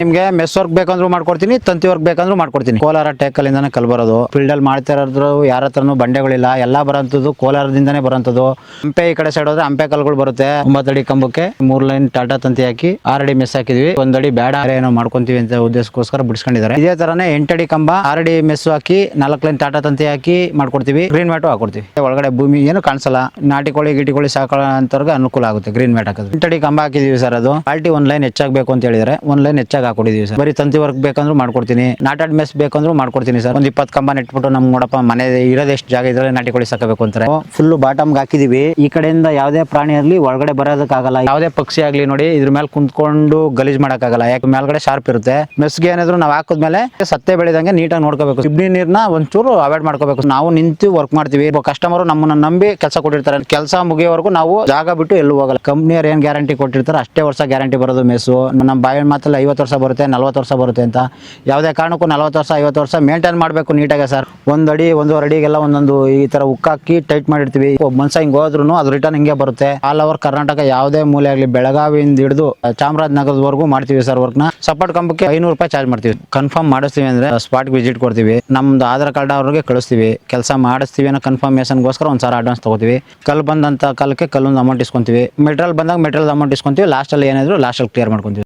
ನಿಮ್ಗೆ mess work ಬೇಕಂದ್ರೂ ಮಾಡ್ಕೊಡ್ತೀನಿ, ತಂತಿ ವರ್ಕ್ ಬೇಕಂದ್ರೂ ಮಾಡ್ಕೊಡ್ತೀನಿ. ಕೋಲಾರ ಟೇಕಲ್ಲಿಂದಾನೆ ಕಲ್ ಬರೋದು. ಫೀಲ್ಡ್ ಅಲ್ಲಿ ಮಾಡ್ತಾ ಇರೋದ್ರು ಯಾರ ಹತ್ರನೂ ಬಂಡೆಗಳಿಲ್ಲ, ಎಲ್ಲಾ ಬರೋಂಥದ್ದು ಕೋಲಾರದಿಂದಾನೇ ಬರೋಂಥದ್ದು. ಹಂಪೆ ಈ ಕಡೆ ಸೈಡ್ ಹೋದ್ರೆ ಹಂಪೆ ಕಲ್ಗಳು ಬರುತ್ತೆ. 9 ಅಡಿ ಕಂಬಕ್ಕೆ 3 ಲೈನ್ ಟಾಟಾ ತಂತಿ ಹಾಕಿ 6 ಅಡಿ ಮೆಸ್ ಹಾಕಿದ್ವಿ. 1 ಅಡಿ ಬೇಡ ಏನೋ ಮಾಡ್ಕೊಂತೀವಿ ಅಂತ ಉದ್ದೇಶಕ್ಕೋಸ್ಕರ ಬಿಡಿಸ್ಕೊಂಡಿದ್ದಾರೆ. ಇದೇ ತರನೇ 8 ಅಡಿ ಕಂಬ 6 ಅಡಿ ಮೆಸ್ ಹಾಕಿ 4 ಲೈನ್ ಟಾಟಾ ತಂತಿ ಹಾಕಿ ಮಾಡ್ಕೊಡ್ತೀವಿ. ಗ್ರೀನ್ ಮ್ಯಾಟು ಹಾಕೊಡ್ತೀವಿ. ಒಳಗಡೆ ಭೂಮಿ ಏನು ಕಾಣಿಸಲ್ಲ, ನಾಟಿ ಕೋಳಿ ಗಿಟಿ ಕೋಳಿ ಸಾಕೊಳ್ಳೋ ಅಂತವ್ರಿಗೆ ಅನುಕೂಲ ಆಗುತ್ತೆ ಗ್ರೀನ್ ಮ್ಯಾಟ್ ಹಾಕೋದು. 8 ಅಡಿ ಕಂಬ ಹಾಕಿದೀವಿ ಸರ್. ಅದು ಕ್ವಾಲಿಟಿ 1 ಲೈನ್ ಹೆಚ್ಚಾಗಬೇಕು ಅಂತ ಹೇಳಿದ್ರೆ 1 ಲೈನ್ ಹೆಚ್ಚಾಗಿ ಹಾಕೊಡಿದೀವಿ ಸರ್. ಬರೀ ತಂತಿ ವರ್ಕ್ ಬೇಕಂದ್ರೂ ಮಾಡ್ಕೊಡ್ತೀನಿ, ನಾಟಾಡ್ ಮೆಸ್ ಬೇಕಂದ್ರೂ ಮಾಡ್ಕೊಡ್ತೀನಿ ಸರ್. ಒಂದು 20 ಕಂಬ ನೆಟ್ಬಿಟ್ಟು ನಮ್ ನೋಡಪ್ಪ ಮನೆ ಇರೋದು ಎಷ್ಟು ಜಾಗ ಇದ್ರೆ ನಾಟಿ ಕೋಳಿ ಸಾಕಬೇಕು ಅಂತಾರೆ. ಫುಲ್ ಬಾಟಮ್ ಹಾಕಿದೀವಿ. ಈ ಕಡೆಯಿಂದ ಯಾವುದೇ ಪ್ರಾಣಿ ಆಗ್ಲಿ ಒಳಗಡೆ ಬರೋದಕ್ಕಾಗಲ್ಲ, ಯಾವುದೇ ಪಕ್ಷಿ ಆಗ್ಲಿ ನೋಡಿ ಇದ್ರ ಮೇಲೆ ಕುಂತ್ಕೊಂಡು ಗಲೀಜ್ ಮಾಡಕ್ಕಾಗಲ್ಲ. ಯಾಕೆ ಮೇಲ್ಗಡೆ ಶಾರ್ಪ್ ಇರುತ್ತೆ. ಮೆಸ್ಗೆ ಏನಾದ್ರು ನಾವು ಹಾಕಿದ್ಮೇಲೆ ಸತ್ತೆ ಬೆಳೆದಂಗೆ ನೀಟಾಗಿ ನೋಡ್ಕೋಬೇಕು. ಇಬ್ನಿ ನೀರ್ನ ಒಂಚೂರು ಅವಾಯ್ಡ್ ಮಾಡ್ಕೋಬೇಕು. ನಾವು ನಿಂತು ವರ್ಕ್ ಮಾಡ್ತೀವಿ. ಕಸ್ಟಮರ್ ನಮ್ಮನ್ನ ನಂಬಿ ಕೆಲಸ ಕೊಟ್ಟಿರ್ತಾರೆ. ಕೆಲಸ ಮುಗಿಯೋವರೆಗೂ ನಾವು ಜಾಗ ಬಿಟ್ಟು ಎಲ್ಲೂ ಹೋಗಲ್ಲ. ಕಂಪ್ನಿಯರ್ ಏನ್ ಗ್ಯಾರಂಟಿ ಕೊಟ್ಟಿರ್ತಾರೆ ಅಷ್ಟೇ ವರ್ಷ ಗ್ಯಾರಂಟಿ ಬರೋದು ಮೆಸ್ಸು. ನಮ್ಮ ಬಾಯಿ ಮಾತಲ್ಲ 50 ವರ್ಷ ಬರುತ್ತೆ 40 ವರ್ಷ ಬರುತ್ತೆ ಅಂತ. ಯಾವುದೇ ಕಾರಣಕ್ಕೂ 40 ವರ್ಷ 50 ವರ್ಷ ಮೇಂಟೈನ್ ಮಾಡಬೇಕು ನೀಟಾಗಿ ಸರ್. 1 ಅಡಿ 1.5 ಅಡಿಗೆಲ್ಲ ಒಂದೊಂದು ಈ ತರ ಉಕ್ಕಾಕಿ ಟೈಟ್ ಮಾಡಿರ್ತೀವಿ. ಮನ್ಸ ಹಿಂಗ್ ಹೋದ್ರು ಅದು ರಿಟರ್ನ್ ಹಿಂಗೆ ಬರುತ್ತೆ. ಆಲ್ ಓವರ್ ಕರ್ನಾಟಕ ಯಾವುದೇ ಮೂಲೆ ಆಗಲಿ ಬೆಳಗಾವಿಯಿಂದ ಹಿಡಿದು ಚಾಮರಾಜನಗರದವರೆಗೂ ಮಾಡ್ತೀವಿ ಸರ್ ವರ್ಕ್ ನ. ಸಪೋರ್ಟ್ ಕಂಬಕ್ಕೆ 500 ರೂಪಾಯಿ ಚಾರ್ಜ್ ಮಾಡ್ತೀವಿ. ಕನ್ಫರ್ಮ್ ಮಾಡಿಸ್ತೀವಿ ಅಂದ್ರೆ ಸ್ಪಾಟ್ ವಿಸಿಟ್ ಕೊಡ್ತೀವಿ. ನಮ್ದು ಆಧಾರ್ ಕಾರ್ಡ್ ಅವ್ರಿಗೆ ಕಳಿಸ್ತೀವಿ. ಕೆಲಸ ಮಾಡಿಸ್ತೀವಿ ಅನ್ನೋ ಕನ್ಫರ್ಮೇಶನ್ಗೋಸ್ಕರ 1 ಸಾವಿರ ಅಡ್ವಾನ್ಸ್ ತಗೋತೀವಿ. ಕಲ್ ಬಂದಂತ ಕಾಲಕ್ಕೆ ಕಲ್ಲೊಂದು ಅಮೌಂಟ್ ಇಸ್ಕೊಂತೀವಿ. ಮೆಟೀರಿಯಲ್ ಬಂದಾಗ ಮೆಟೀರಿಯಲ್ ಅಮೌಂಟ್ ಇಸ್ಕೊಂತೀವಿ. ಲಾಸ್ಟ್ ಅಲ್ಲಿ ಏನಾದ್ರು ಲಾಸ್ಟ್ ಅಲ್ಲಿ ಕ್ಲಿಯರ್ ಮಾಡ್ಕೊಂತೀವಿ.